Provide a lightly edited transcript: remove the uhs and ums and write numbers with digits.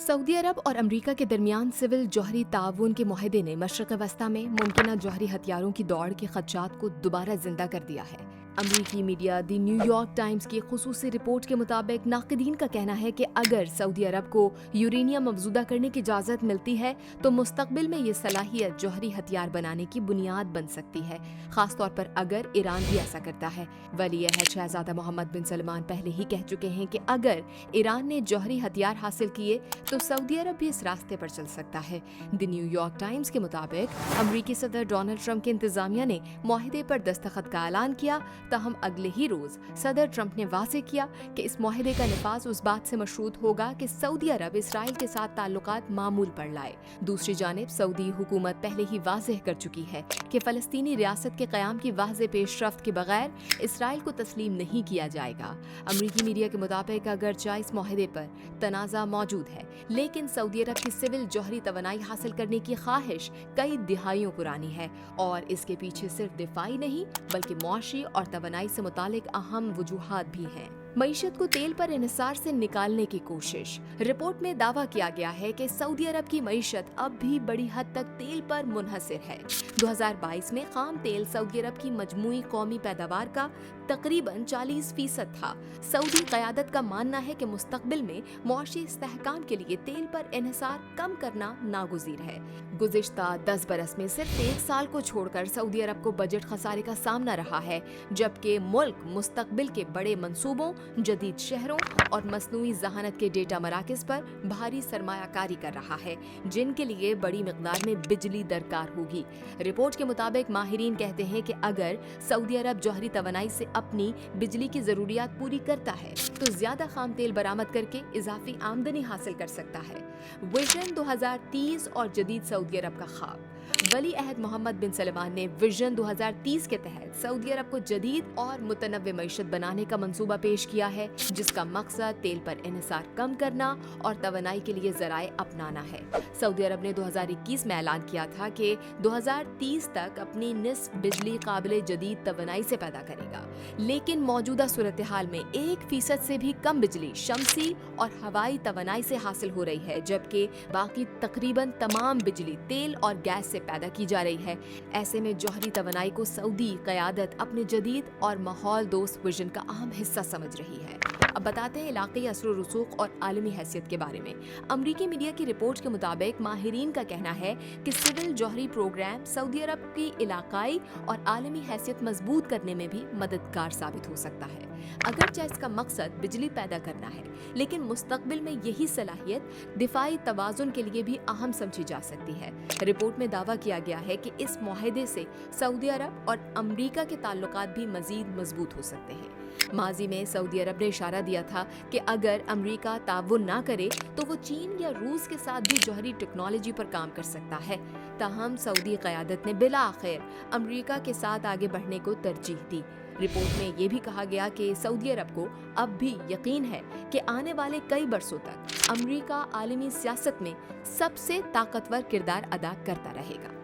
Saudi अरब और America के दरमियान सिविल जौहरी ताउन के मुआहदे ने मशरक़ वस्ता में मुमकिन जौहरी हथियारों की दौड़ के खदशात को दोबारा जिंदा कर दिया है। अमरीकी मीडिया दी न्यूयॉर्क टाइम्स की खुसूसी रिपोर्ट के मुताबिक नाक़दीन का कहना है कि अगर सऊदी अरब को यूरेनियम अफज़ूदा करने की इजाज़त मिलती है तो मुस्तक़बिल में ये सलाहियत जौहरी हथियार बनाने की बुनियाद बन सकती है, ख़ास तौर पर अगर ईरान भी ऐसा करता है। वली अहद शहज़ादा मोहम्मद बिन सलमान पहले ही कह चुके हैं कि अगर ईरान ने जौहरी हथियार हासिल किए तो सऊदी अरब भी इस रास्ते पर चल सकता है। द न्यूयॉर्क टाइम्स के मुताबिक अमरीकी सदर डोनाल्ड ट्रंप की इंतज़ामिया ने मुआहदे पर दस्तखत का ऐलान किया, तहम अगले ही रोज सदर ट्रंप ने वाज़े किया कि इस मुआहदे का नफाज उस बात से मशरूत होगा कि सऊदी अरब इसराइल के साथ ताल्लुकात मामूल पर लाए। दूसरी जानिब सऊदी हुकूमत पहले ही वाज़ेह कर चुकी है कि फ़लस्तीनी रियासत के क़याम की वाज़ेह पेशरफ्त के बगैर इसराइल को तस्लीम नहीं किया जाएगा। अमरीकी मीडिया के मुताबिक अगरचे इस मुआहदे पर तनाज़ा मौजूद है, लेकिन सऊदी अरब की सिविल जौहरी तवानाई हासिल करने की ख्वाहिश कई दिहाइयों पुरानी है और इसके पीछे सिर्फ दिफाई नहीं बल्कि मुआशी और तवानाई से मुतालिक अहम वजूहात भी हैं। मईशत को तेल पर इन्हिसार से निकालने की कोशिश। रिपोर्ट में दावा किया गया है कि सऊदी अरब की मईशत अब भी बड़ी हद तक तेल पर मुनहसिर है। 2022 में खाम तेल सऊदी अरब की मजमूई कौमी पैदावार का तकरीबन 40% था। सऊदी क़यादत का मानना है कि मुस्तक़बिल में मुआशी इस्तेहकाम के लिए तेल पर इन्हिसार कम करना नागुज़ीर है। गुज़िश्ता 10 बरस में सिर्फ 1 साल को छोड़कर सऊदी अरब को बजट खसारे का सामना रहा है, जबकि मुल्क मुस्तक़बिल के बड़े मंसूबों, जदीद शहरों और मसनूई ज़हानत के डेटा मराकज़ पर भारी सरमायाकारी कर रहा है, जिनके लिए बड़ी मिक़दार में बिजली दरकार होगी। रिपोर्ट के मुताबिक माहिरीन कहते हैं कि अगर सऊदी अरब जौहरी तवानाई से अपनी बिजली की ज़रूरियात पूरी करता है तो ज़्यादा खाम तेल बरामद करके इजाफी आमदनी हासिल कर सकता है। विजन 2030 और जदीद सऊदी अरब का ख्वाब। वली अहद मोहम्मद बिन सलमान ने विजन 2030 के तहत सऊदी अरब को जदीद और मुतनव्वे मईशत बनाने का मंसूबा पेश किया है, जिसका मकसद तेल पर इन्हिसार कम करना और तवानाई के लिए ज़राए अपनाना है। सऊदी अरब ने 2021 में ऐलान किया था कि 2030 तक अपनी निस्फ बिजली काबिल जदीद तवानाई से पैदा करेगा, लेकिन मौजूदा सूरत हाल में 1% से भी कम बिजली शमसी और हवाई तवानाई से हासिल हो रही है, जबकि बाकी तकरीबन तमाम बिजली तेल और गैस से पैदा की जा रही है। ऐसे में जौहरी तवानाई को सऊदी क़यादत अपने जदीद और माहौल दोस्त विजन का अहम हिस्सा समझ रही है। अब बताते हैं इलाक़ाई असर रसूख और आलमी हैसियत के बारे में। अमरीकी मीडिया की रिपोर्ट के मुताबिक माहिरीन का कहना है कि सिविल जौहरी प्रोग्राम सऊदी अरब की इलाक़ाई और आलमी हैसियत मजबूत करने में भी मददगार साबित हो सकता है। अगरचे इसका मकसद बिजली पैदा करना है, लेकिन मुस्तक़बिल में यही सलाहियत दिफाई तवाज़ुन के लिए भी अहम समझी जा सकती है। रिपोर्ट में दावा किया गया है कि इस मुआहदे से सऊदी अरब और अमरीका के ताल्लुकात भी मज़ीद मजबूत हो सकते हैं। माजी में सऊदी अरब ने इशारा दिया था कि अगर अमरीका ताउन ना करे तो वो चीन या रूस के साथ भी जौहरी टेक्नोलॉजी पर काम कर सकता है। ताहम सऊदी क़यादत ने बिला आखिर अमरीका के साथ आगे बढ़ने को तरजीह दी। रिपोर्ट में ये भी कहा गया कि सऊदी अरब को अब भी यकीन है कि आने वाले कई बरसों तक अमरीका आलमी सियासत में सबसे ताकतवर किरदार अदा करता रहेगा।